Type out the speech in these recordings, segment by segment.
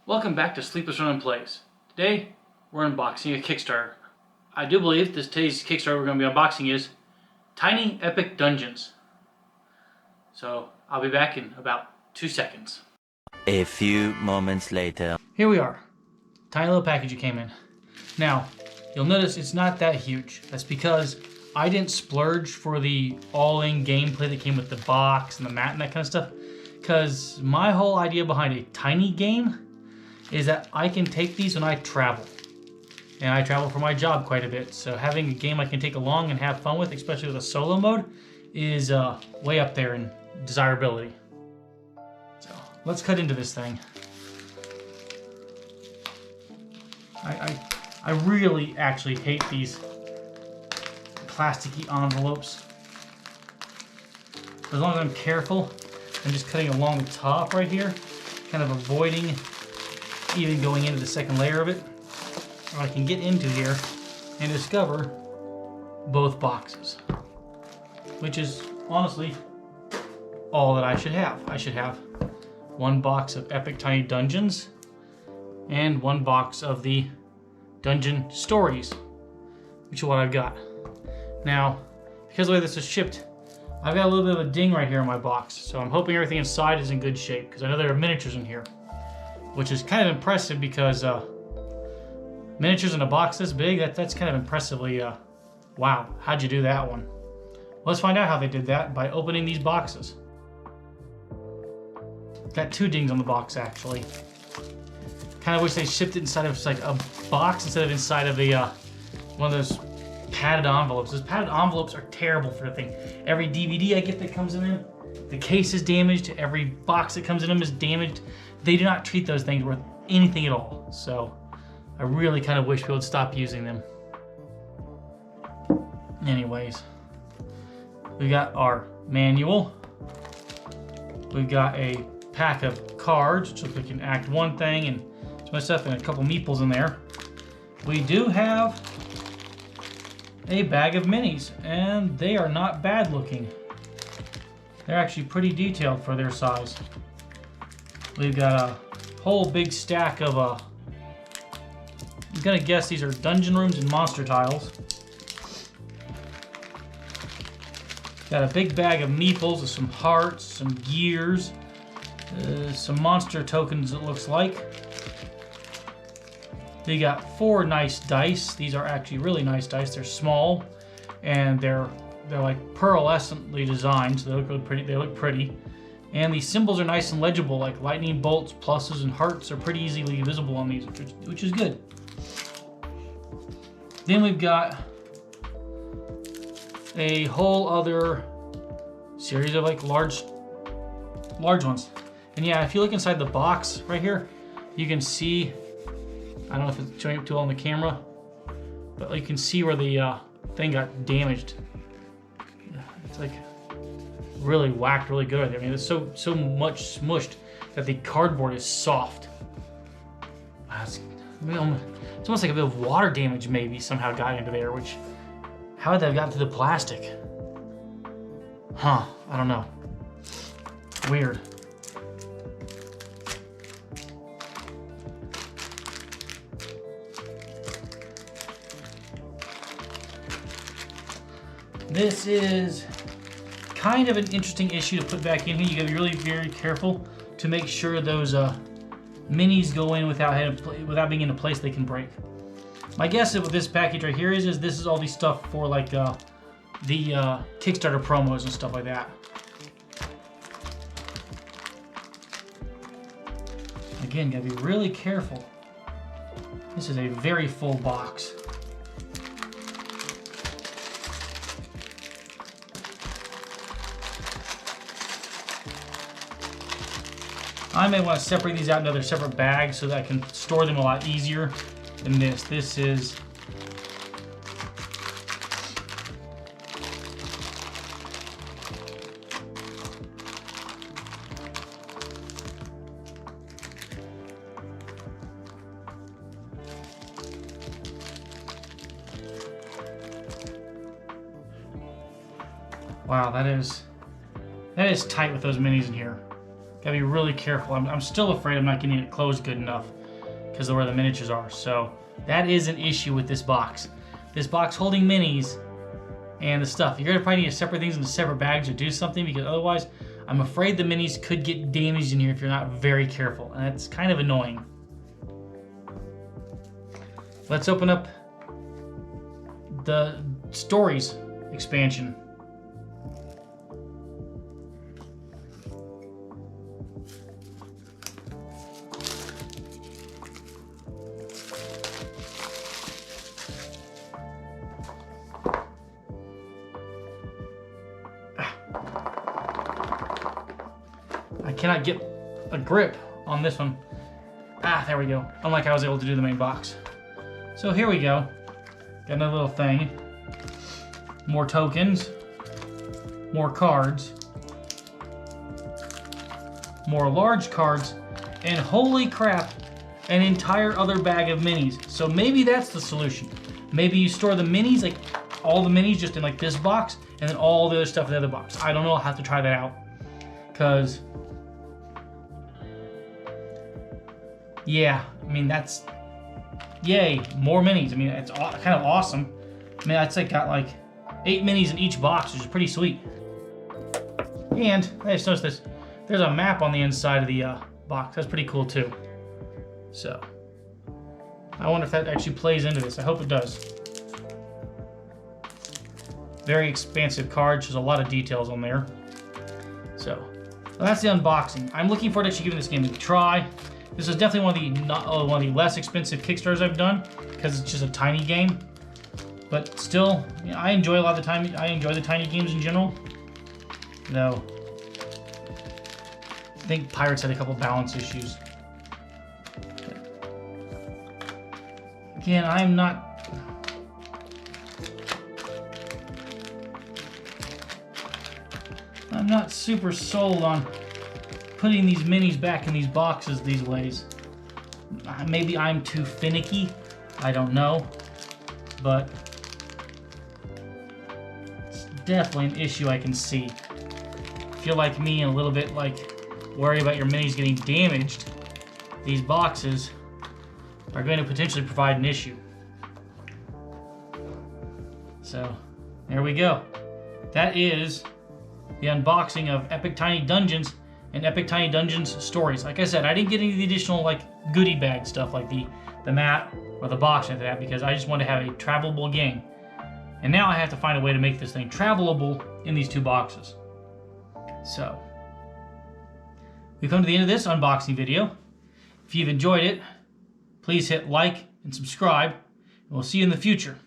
Welcome back to SleeplessRonin Plays. Today, we're unboxing a Kickstarter. I do believe today's Kickstarter we're going to be unboxing is Tiny Epic Dungeons. So, I'll be back in about 2 seconds. A few moments later. Here we are. Tiny little package it came in. Now, you'll notice it's not that huge. That's because I didn't splurge for the all-in gameplay that came with the box and the mat and that kind of stuff. Because my whole idea behind a tiny game is that I can take these when I travel. And I travel for my job quite a bit, so having a game I can take along and have fun with, especially with a solo mode, is way up there in desirability. So let's cut into this thing. I really actually hate these plasticky envelopes. As long as I'm careful, I'm just cutting along the top right here, kind of avoiding even going into the second layer of it. Or I can get into here and discover both boxes, which is honestly all that I should have. I should have one box of Epic Tiny Dungeons and one box of the Dungeon Stories, which is what I've got. Now, because of the way this is shipped, I've got a little bit of a ding right here in my box, so I'm hoping everything inside is in good shape, because I know there are miniatures in here, which is kind of impressive because miniatures in a box this big, that's kind of impressively, wow, how'd you do that one? Let's find out how they did that by opening these boxes. Got 2 dings on the box, actually. Kind of wish they shipped it inside of like a box instead of inside of a one of those padded envelopes. Those padded envelopes are terrible for the thing. Every DVD I get that comes in them, the case is damaged. Every box that comes in them is damaged. They do not treat those things worth anything at all. So I really kind of wish people would stop using them. Anyways, we got our manual. We've got a pack of cards, which look like an Act 1 thing, and some other stuff, and a couple meeples in there. We do have a bag of minis, and they are not bad looking. They're actually pretty detailed for their size. We've got a whole big stack of I'm gonna guess these are dungeon rooms and monster tiles. Got a big bag of meeples with some hearts, some gears, some monster tokens it looks like. They got 4 nice dice. These are actually really nice dice. They're small and they're like pearlescently designed, so they look really pretty. They look pretty. And these symbols are nice and legible, like lightning bolts, pluses, and hearts are pretty easily visible on these, which is good. Then we've got a whole other series of like large ones. And yeah, if you look inside the box right here, you can see, I don't know if it's showing up too well on the camera, but you can see where the thing got damaged. It's like really whacked really good. I mean, it's so much smushed that the cardboard is soft. It's almost like a bit of water damage maybe somehow got into there, which, how would that have gotten through the plastic? Huh, I don't know. Weird. This is kind of an interesting issue to put back in here. You gotta be really very careful to make sure those minis go in without being in a place they can break. My guess is what this package right here is this is all the stuff for like the Kickstarter promos and stuff like that. Again, gotta be really careful. This is a very full box. I may want to separate these out into other separate bags so that I can store them a lot easier than this. This is wow, that is tight with those minis in here. Gotta be really careful. I'm still afraid I'm not getting it closed good enough because of where the miniatures are. So that is an issue with this box. This box holding minis and the stuff. You're gonna probably need to separate things into separate bags or do something, because otherwise I'm afraid the minis could get damaged in here if you're not very careful, and that's kind of annoying. Let's open up the Stories expansion. I cannot get a grip on this one. Ah, there we go. Unlike I was able to do the main box. So here we go. Got another little thing. More tokens. More cards. More large cards. And holy crap, an entire other bag of minis. So maybe that's the solution. Maybe you store the minis, like all the minis just in like this box, and then all the other stuff in the other box. I don't know, I'll have to try that out. Because, yeah, I mean, that's, yay, more minis. I mean, it's kind of awesome. I mean, that's like got like 8 minis in each box, which is pretty sweet. And I just noticed this. There's a map on the inside of the box. That's pretty cool too. So, I wonder if that actually plays into this. I hope it does. Very expansive card. There's a lot of details on there. So, well, that's the unboxing. I'm looking forward to actually giving this game a try. This is definitely one of the less expensive Kickstarters I've done, because it's just a tiny game. But still, you know, I enjoy a lot of the time. I enjoy the tiny games in general. Though, I think Pirates had a couple balance issues. Again, I'm not super sold on putting these minis back in these boxes these ways. Maybe I'm too finicky. I don't know. But it's definitely an issue I can see. If you're like me and a little bit like worry about your minis getting damaged, these boxes are going to potentially provide an issue. So there we go. That is the unboxing of Epic Tiny Dungeons and Epic Tiny Dungeons Stories. Like I said, I didn't get any of the additional like goodie bag stuff like the mat or the box into that, because I just wanted to have a travelable game. And now I have to find a way to make this thing travelable in these 2 boxes. So we've come to the end of this unboxing video. If you've enjoyed it, please hit like and subscribe, and we'll see you in the future.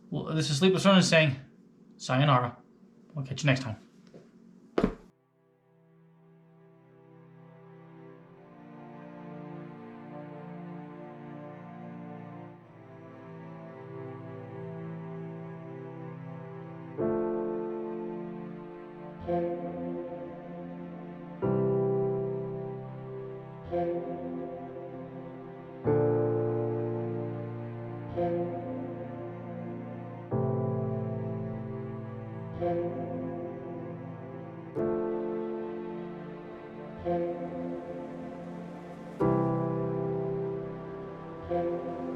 Well, this is SleeplessRonin saying sayonara. We'll catch you next time. Thank you.